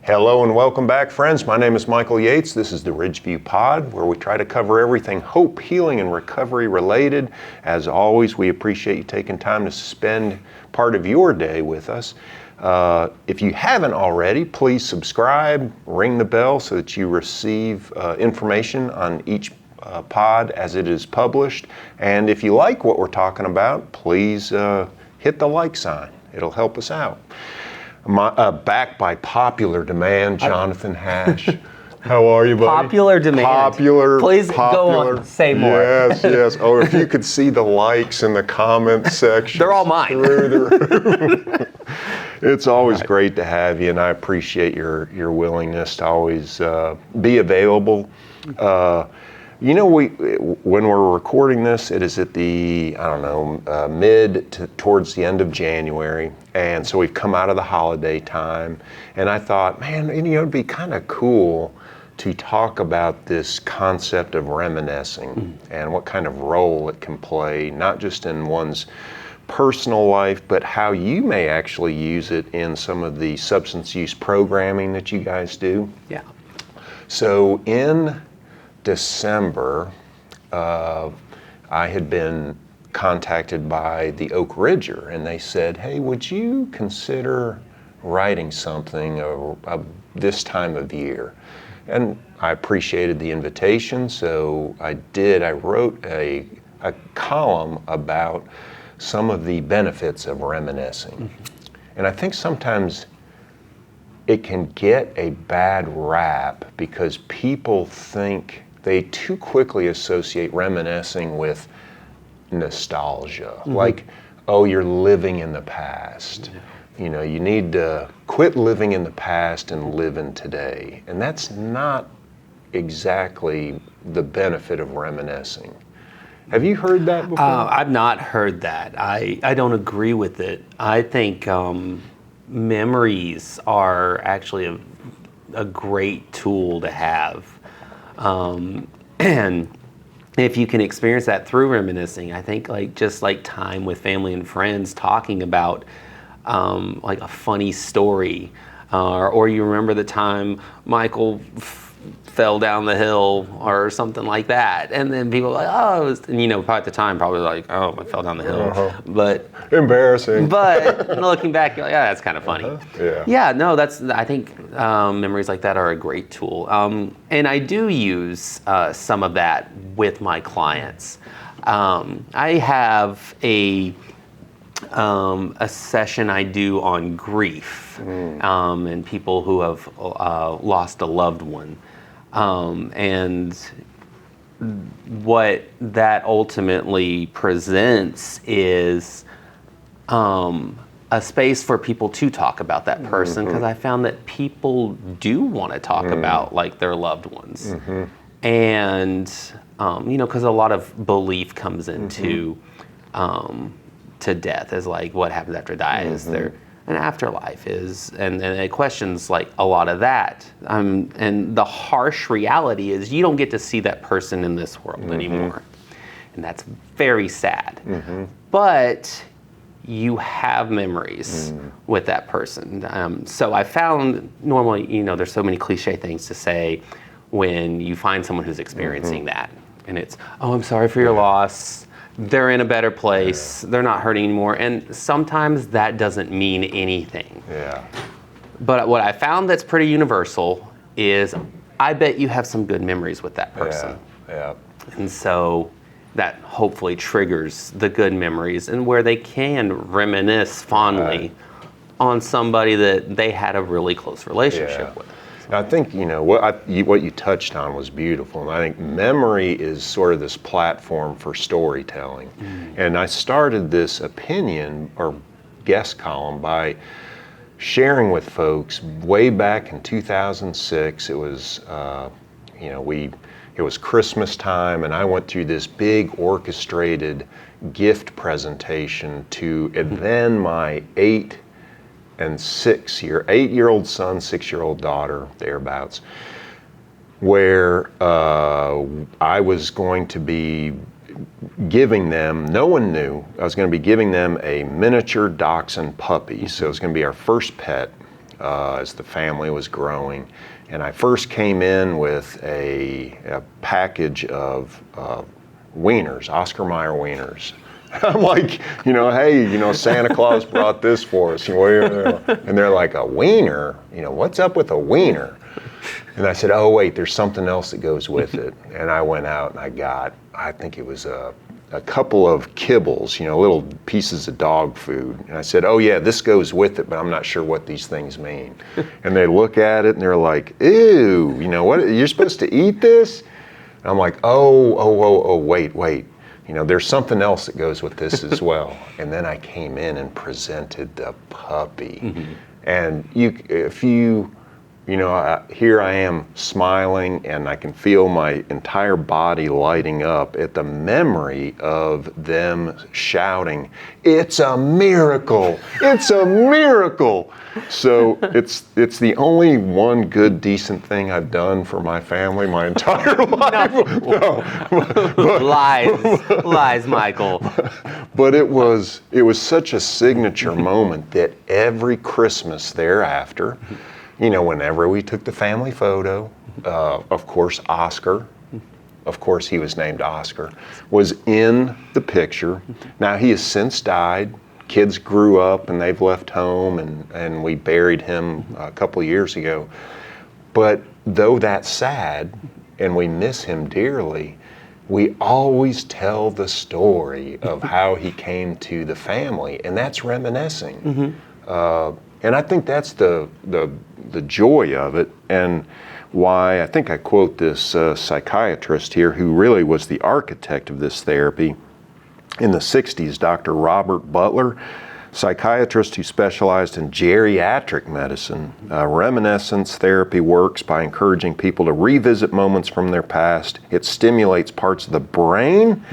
Hello and welcome back, friends. My name is Michael Yates. This is the Ridgeview Pod, where we try to cover everything hope, healing, and recovery related. As always, we appreciate you taking time to spend part of your day with us. If you haven't already, please subscribe, ring the bell so that you receive information on each pod as it is published. And if you like what we're talking about, please hit the like sign. It'll help us out. Back by popular demand, Jonathon Hash. How are you, buddy? Popular demand. Please go on, say more. Yes, yes. Or if you could see the likes in the comment section. They're all mine. It's always great to have you, and I appreciate your willingness to always be available. You know, when we're recording this, it is at the, mid to towards the end of January. And so we've come out of the holiday time. And I thought, man, it'd be kind of cool to talk about this concept of reminiscing and what kind of role it can play, not just in one's personal life, but how you may actually use it in some of the substance use programming that you guys do. Yeah. So in December, I had been contacted by the Oak Ridger, and they said, hey, would you consider writing something this time of year? And I appreciated the invitation, so I did. I wrote a column about some of the benefits of reminiscing. Mm-hmm. And I think sometimes it can get a bad rap because people think they too quickly associate reminiscing with nostalgia. Mm-hmm. Like, oh, you're living in the past. Yeah. You need to quit living in the past and live in today. And that's not exactly the benefit of reminiscing. Have you heard that before? I've not heard that. I don't agree with it. I think memories are actually a great tool to have. And if you can experience that through reminiscing, I think just time with family and friends, talking about like a funny story, or you remember the time Michael fell down the hill or something like that, and then people are like, oh, probably at the time, probably like, oh, I fell down the hill, but embarrassing. But looking back, you're like, yeah, that's kind of funny. Yeah, no, I think memories like that are a great tool, and I do use some of that with my clients. I have a session I do on grief, and people who have lost a loved one. And what that ultimately presents is a space for people to talk about that person, because I found that people do want to talk about their loved ones. And because a lot of belief comes into to death, is like, what happens after die? Is there an afterlife? And it questions a lot of that. And the harsh reality is you don't get to see that person in this world anymore. And that's very sad. But you have memories with that person. So I found normally, there's so many cliche things to say when you find someone who's experiencing that. And it's, oh, I'm sorry for your loss. They're in a better place. They're not hurting anymore. And sometimes that doesn't mean anything. Yeah. But what I found that's pretty universal is I bet you have some good memories with that person. Yeah. And so that hopefully triggers the good memories, and where they can reminisce fondly on somebody that they had a really close relationship with. I think, what you touched on was beautiful. And I think memory is sort of this platform for storytelling. And I started this opinion or guest column by sharing with folks way back in 2006. It was, it was Christmas time, and I went through this big orchestrated gift presentation to then my 8-year-old son, 6-year-old daughter, thereabouts, where I was going to be giving them, no one knew, I was going to be giving them a miniature dachshund puppy. So it was going to be our first pet. as the family was growing. And I first came in with a package of wieners, Oscar Mayer wieners. I'm like, hey, Santa Claus brought this for us. And they're like, a wiener? What's up with a wiener? And I said, oh, wait, there's something else that goes with it. And I went out and I got, I think it was a couple of kibbles, little pieces of dog food. And I said, oh, yeah, this goes with it, but I'm not sure what these things mean. And they look at it and they're like, ew, what? You're supposed to eat this? And I'm like, oh, wait. There's something else that goes with this as well. And then I came in and presented the puppy. Mm-hmm. And here I am smiling and I can feel my entire body lighting up at the memory of them shouting, "It's a miracle! It's a miracle!" So it's the only one good, decent thing I've done for my family my entire life. Lies, Michael. But it was such a signature moment that every Christmas thereafter, whenever we took the family photo, of course, Oscar, of course he was named Oscar, was in the picture. Now he has since died. Kids grew up and they've left home and we buried him a couple of years ago. But though that's sad and we miss him dearly, we always tell the story of how he came to the family, and that's reminiscing. Mm-hmm. And I think that's the joy of it, and why I think I quote this psychiatrist here who really was the architect of this therapy in the 60s, Dr. Robert Butler, psychiatrist who specialized in geriatric medicine. Reminiscence therapy works by encouraging people to revisit moments from their past. It stimulates parts of the brain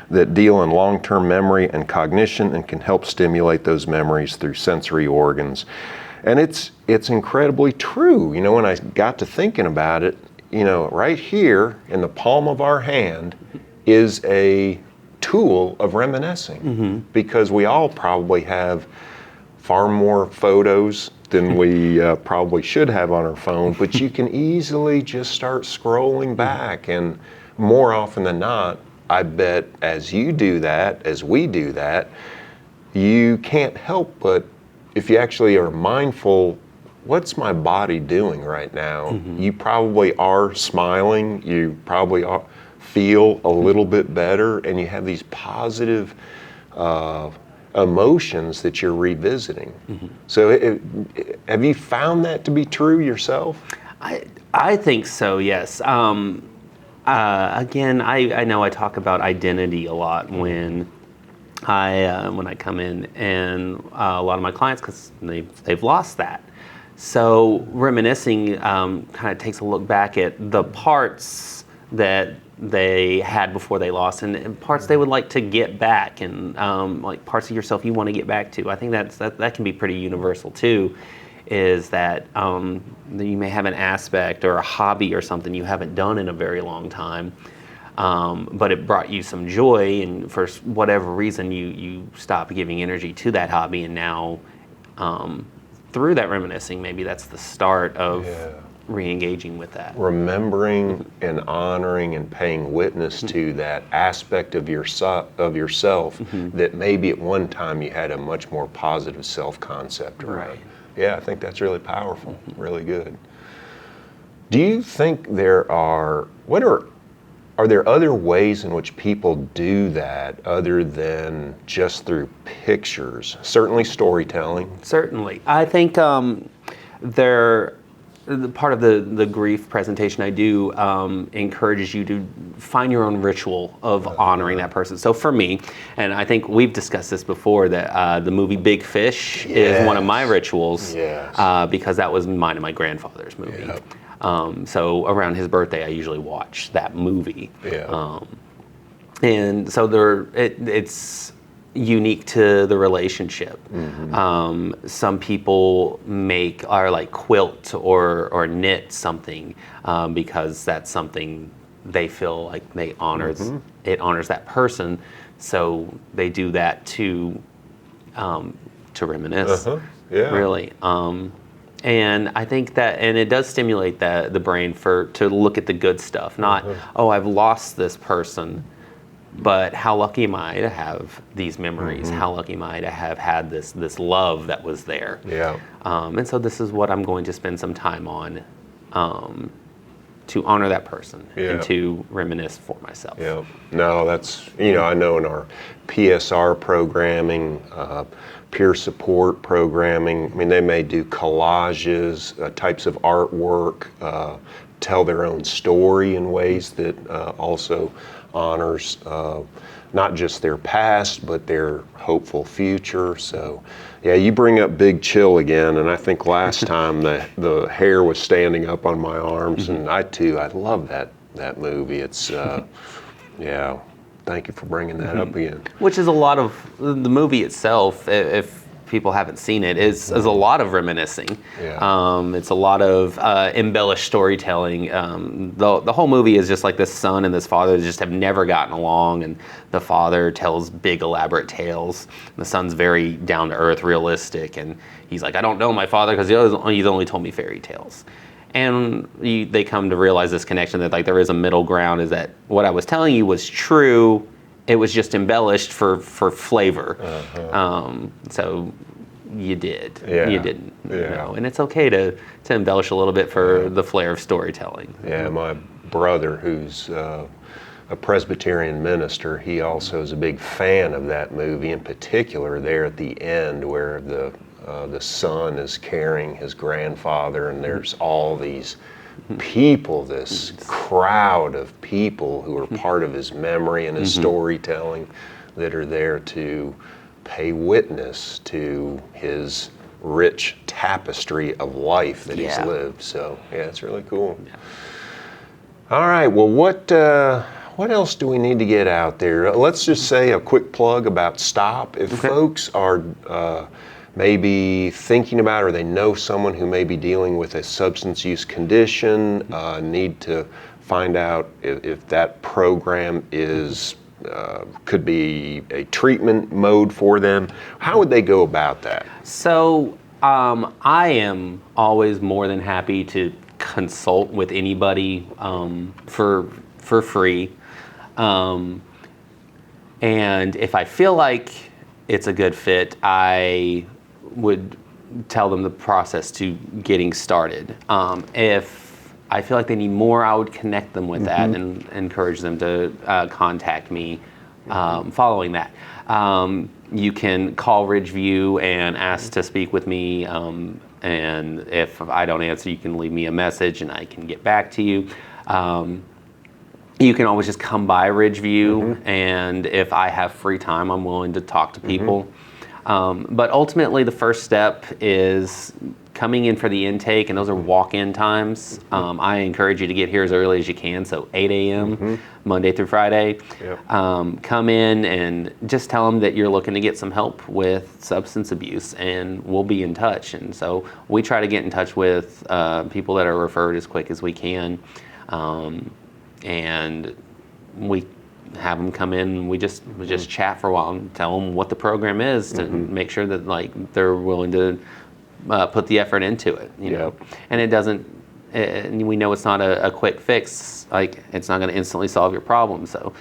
that deal in long-term memory and cognition and can help stimulate those memories through sensory organs. And it's incredibly true. When I got to thinking about it, right here in the palm of our hand is a tool of reminiscing, because we all probably have far more photos than we probably should have on our phone, but you can easily just start scrolling back, and more often than not, I bet as we do that, you can't help but, if you actually are mindful, what's my body doing right now? Mm-hmm. You probably are smiling, you probably feel a little bit better, and you have these positive emotions that you're revisiting. Mm-hmm. So have you found that to be true yourself? I think so, yes. Again, I know I talk about identity a lot when I come in, and a lot of my clients, because they've lost that. So reminiscing kind of takes a look back at the parts that they had before they lost, and parts they would like to get back, and like parts of yourself you want to get back to. I think that can be pretty universal too, is that you may have an aspect or a hobby or something you haven't done in a very long time, but it brought you some joy, and for whatever reason you stop giving energy to that hobby, and now through that reminiscing, maybe that's the start of re-engaging with that. Remembering and honoring and paying witness to that aspect of yourself that maybe at one time you had a much more positive self-concept around. Right. Yeah, I think that's really powerful, really good. Do you think are there other ways in which people do that other than just through pictures? Certainly storytelling. Certainly. I think part of the grief presentation I do encourages you to find your own ritual of honoring that person. So for me, and I think we've discussed this before, that the movie Big Fish is one of my rituals, because that was mine and my grandfather's movie. Yep. So around his birthday, I usually watch that movie. Yeah. And so it's unique to the relationship. Mm-hmm. Some people quilt or knit something because that's something they feel like it honors that person. So they do that to reminisce. Yeah. Really. And I think that, and it does stimulate the brain to look at the good stuff, not, oh, I've lost this person, but how lucky am I to have these memories? How lucky am I to have had this love that was there? Yeah. And so this is what I'm going to spend some time on, to honor that person and to reminisce for myself. Yeah. No, that's, I know in our PSR programming, peer support programming, I mean, they may do collages, types of artwork, tell their own story in ways that also honors not just their past, but their hopeful future. So, yeah, you bring up Big Chill again, and I think last time the hair was standing up on my arms, and I love that movie. It's, yeah, thank you for bringing that up again. Which is a lot of the movie itself, if people haven't seen it, is a lot of reminiscing. Yeah. It's a lot of embellished storytelling. The whole movie is just like this son and this father that just have never gotten along, and the father tells big elaborate tales. The son's very down to earth, realistic, and he's like, I don't know my father because he's only told me fairy tales. And they come to realize this connection that like there is a middle ground, is that what I was telling you was true, it was just embellished for flavor. So you did. Yeah. You didn't. Yeah. And it's okay to embellish a little bit for the flair of storytelling. Yeah, my brother, who's a Presbyterian minister, he also is a big fan of that movie, in particular there at the end where the son is carrying his grandfather, and there's all these people, this crowd of people who are part of his memory and his storytelling that are there to pay witness to his rich tapestry of life that he's lived. So, yeah, it's really cool. Yeah. All right, well, what else do we need to get out there? Let's just say a quick plug about STOP. If folks are maybe thinking about, or they know someone who may be dealing with a substance use condition, need to find out if that program is could be a treatment mode for them, how would they go about that? So I am always more than happy to consult with anybody for free. And if I feel like it's a good fit, I would tell them the process to getting started. If I feel like they need more, I would connect them with that and encourage them to contact me following that. You can call Ridgeview and ask to speak with me, and if I don't answer, you can leave me a message and I can get back to you. You can always just come by Ridgeview, and if I have free time, I'm willing to talk to people. But ultimately, the first step is coming in for the intake, and those are walk-in times. I encourage you to get here as early as you can, so 8 a.m. Monday through Friday. Come in and just tell them that you're looking to get some help with substance abuse, and we'll be in touch. And so we try to get in touch with people that are referred as quick as we can, and we have them come in and we just chat for a while and tell them what the program is to make sure that like they're willing to put the effort into it, you know. And it doesn't, we know it's not a quick fix, like it's not going to instantly solve your problem. So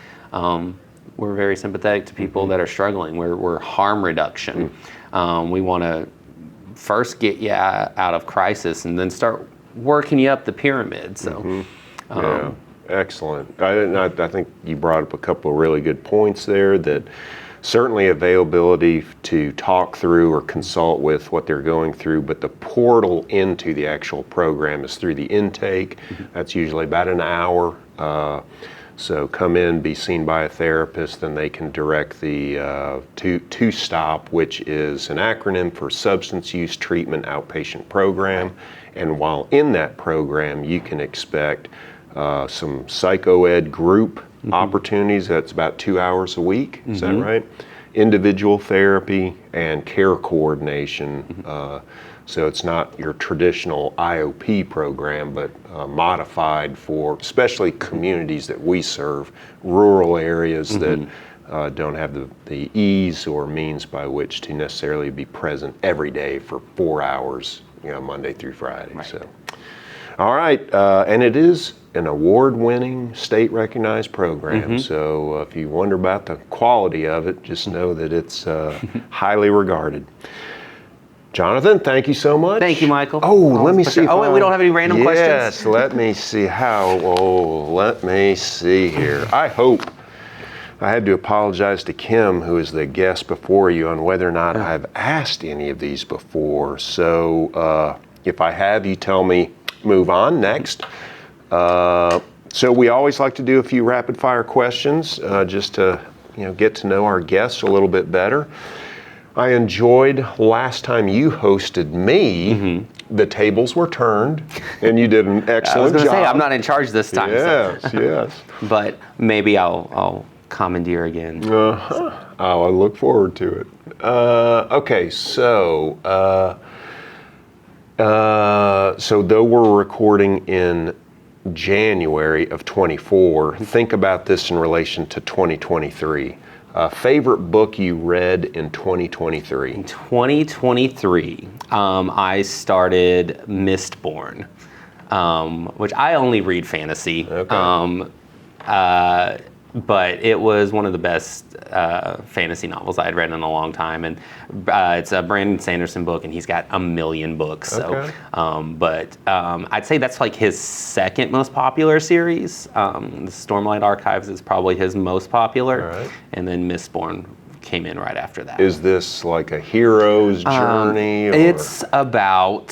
we're very sympathetic to people that are struggling. We're harm reduction. We want to first get you out of crisis and then start working you up the pyramid. So Excellent. I think you brought up a couple of really good points there, that certainly availability to talk through or consult with what they're going through, but the portal into the actual program is through the intake. That's usually about an hour. So come in, be seen by a therapist, then they can direct the to STOP, which is an acronym for Substance Use Treatment Outpatient Program. And while in that program, you can expect some psychoed group opportunities. That's about 2 hours a week. Is that right? Individual therapy and care coordination. So it's not your traditional IOP program, but modified for especially communities that we serve, rural areas that don't have the ease or means by which to necessarily be present every day for 4 hours Monday through Friday. Right. So, all right, and it is an award-winning, state-recognized program. So if you wonder about the quality of it, just know that it's highly regarded. Jonathan, thank you so much. Thank you, Michael. Oh, let me see. Oh, wait, we don't have any random questions? Yes, let me see let me see here. I had to apologize to Kim, who is the guest before you, on whether or not I've asked any of these before. So if I have, you tell me, move on, next. So we always like to do a few rapid fire questions just to get to know our guests a little bit better. I enjoyed last time you hosted me. The tables were turned, and you did an excellent job. I was going to say, I'm not in charge this time. Yes, so. yes. But maybe I'll commandeer again. Oh, I look forward to it. Okay, so though we're recording in January of 24, think about this in relation to 2023. Favorite book you read in 2023? In 2023, I started Mistborn, which I only read fantasy. Okay. But it was one of the best fantasy novels I had read in a long time, and it's a Brandon Sanderson book, and he's got a million books. Okay. So, I'd say that's like his second most popular series. The Stormlight Archives is probably his most popular, All right. and then Mistborn came in right after that. Is this like a hero's journey? It's about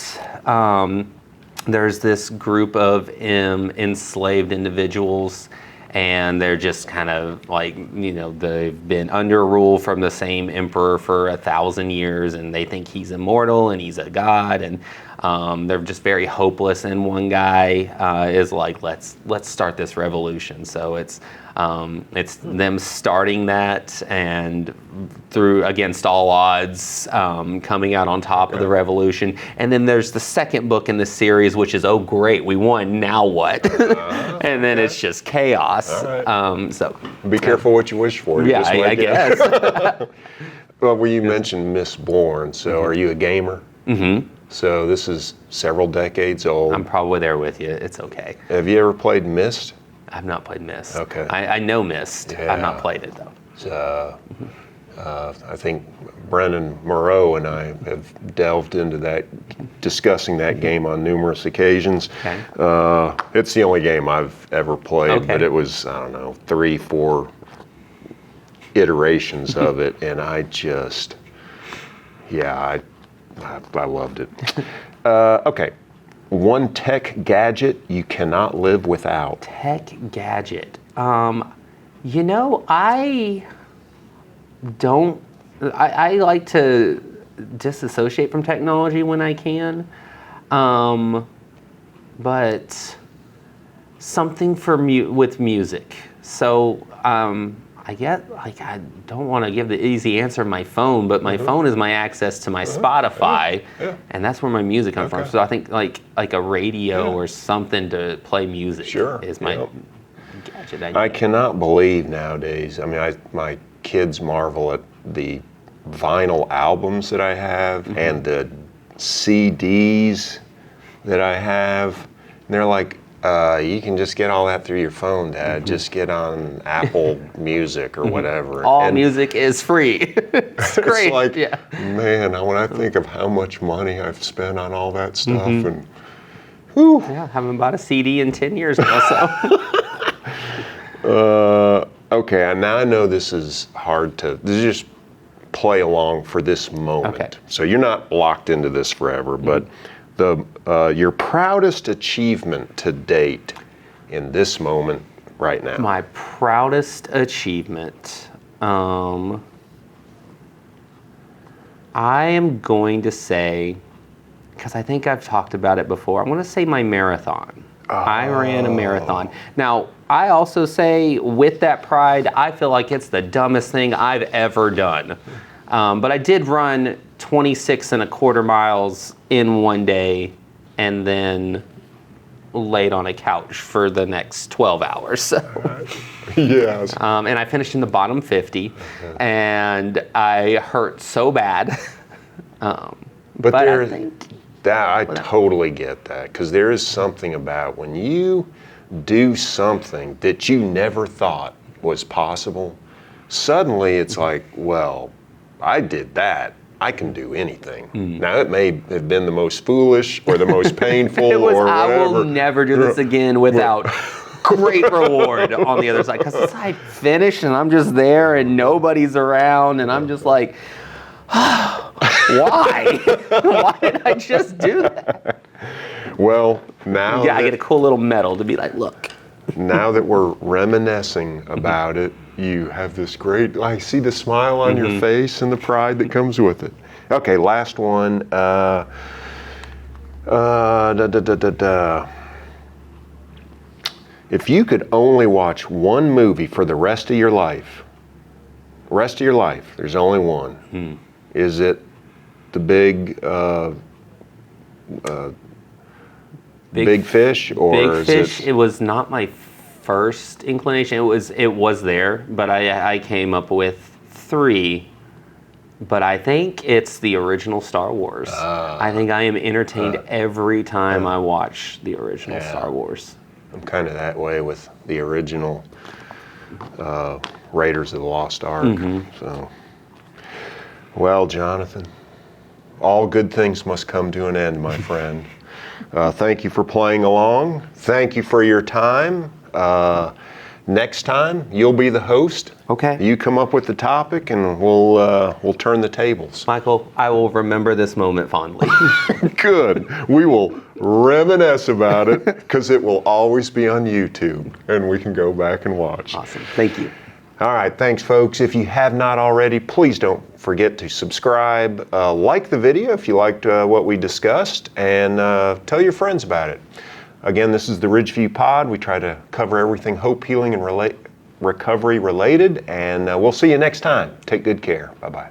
there's this group of enslaved individuals. And they're just kind of like, they've been under rule from the same emperor for 1,000 years, and they think he's immortal and he's a god, and they're just very hopeless. And one guy is like, let's start this revolution. So it's them starting that, and through against all odds, coming out on top of the revolution. And then there's the second book in the series, which is, oh great, we won, now what? And then it's just chaos. All right. So be careful what you wish for. yeah, I guess. Well, you mentioned Mistborn, so are you a gamer? Mm-hmm. So this is several decades old. I'm probably there with you. It's okay. Have you ever played Myst? I've not played Myst. Okay. I know Myst. Yeah. I've not played it though. I think Brennan Moreau and I have delved into that, discussing that game on numerous occasions. Okay. It's the only game I've ever played, Okay. but it was, 3-4 iterations of it, and I just, I loved it. Okay. One tech gadget you cannot live without. Tech gadget. I like to disassociate from technology when I can. But something with music. So, I don't want to give the easy answer, my phone, but my phone is my access to my Spotify, and that's where my music comes from. So I think like a radio or something to play music is my gadget. I cannot believe nowadays. I mean, my kids marvel at the vinyl albums that I have and the CDs that I have. And they're like, you can just get all that through your phone, Dad. Just get on Apple Music or whatever. All music is free. It's great. It's like, man, when I think of how much money I've spent on all that stuff, and whew. Yeah, haven't bought a CD in 10 years now, so. Okay, and now I know this is hard to just play along for this moment. Okay. So you're not locked into this forever, but your proudest achievement to date in this moment right now. My proudest achievement. I am going to say, because I think I've talked about it before, I'm going to say my marathon. I ran a marathon. Now, I also say with that pride, I feel like it's the dumbest thing I've ever done. But I did run 26.25 miles in one day and then laid on a couch for the next 12 hours. So. Yes. And I finished in the bottom 50, and I hurt so bad. But I think That I totally get that, because there is something about when you do something that you never thought was possible, suddenly it's like, well, I did that. I can do anything. Now, it may have been the most foolish or the most painful It was, or whatever. I will never do this again without great reward on the other side. Because I finished and I'm just there and nobody's around and I'm just like, why? Why did I just do that? Well, now I get a cool little medal to be like, look. Now that we're reminiscing about it, you have this great, I see the smile on your face and the pride that comes with it. Okay, last one. If you could only watch one movie for the rest of your life, there's only one. Is it the Big Fish, or Big is Fish? It was not my first inclination. It was there, but I came up with 3. But I think it's the original Star Wars. I think I am entertained every time I watch the original Star Wars. I'm kind of that way with the original Raiders of the Lost Ark. So, well, Jonathan, all good things must come to an end, my friend. Thank you for playing along. Thank you for your time. Next time, you'll be the host. Okay. You come up with the topic, and we'll turn the tables. Michael, I will remember this moment fondly. Good. We will reminisce about it, because it will always be on YouTube, and we can go back and watch. Awesome. Thank you. All right, thanks, folks. If you have not already, please don't forget to subscribe, like the video if you liked what we discussed, and tell your friends about it. Again, this is the Ridgeview Pod. We try to cover everything hope, healing, and recovery related, and we'll see you next time. Take good care. Bye-bye.